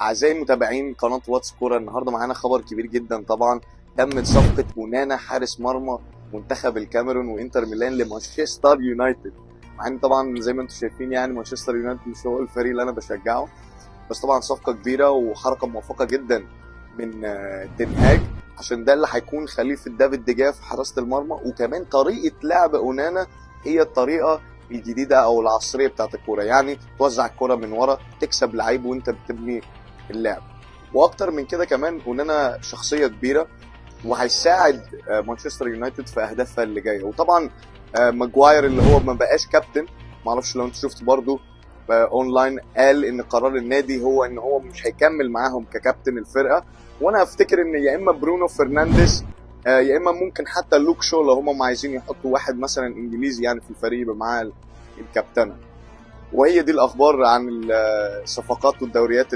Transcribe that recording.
أعزائي متابعين قناة واتس كورة، النهاردة معانا خبر كبير جدا. طبعا تمت صفقة اونانا حارس مرمى منتخب الكاميرون وانتر ميلان لمانشستر يونايتد. مع ان طبعا زي ما انتم شايفين يعني مانشستر يونايتد مش هو الفريق اللي انا بشجعه، بس طبعا صفقة كبيرة وحركة موفقة جدا من تنهاج، عشان ده اللي هيكون خليفة دافيد ديجا في حراسة المرمى. وكمان طريقة لعب اونانا هي الطريقة الجديدة او العصرية بتاعت الكورة، يعني توزع الكورة من ورا تكسب لعيب وانت بتبني اللعب. واكتر من كده كمان اونانا شخصية كبيرة وهيساعد مانشستر يونايتد في اهدافها اللي جايه. وطبعا ماجواير اللي هو ما بقاش كابتن، معرفش لو انت شفت برضو اونلاين، قال ان قرار النادي هو ان هو مش هيكمل معاهم ككابتن الفرقه. وانا افتكر ان يا اما برونو فرنانديز يا اما ممكن حتى لوك شو لو هم عايزين يحطوا واحد مثلا انجليزي يعني في الفريق يبقى معاه الكابتنه. وهي دي الاخبار عن الصفقات والدوريات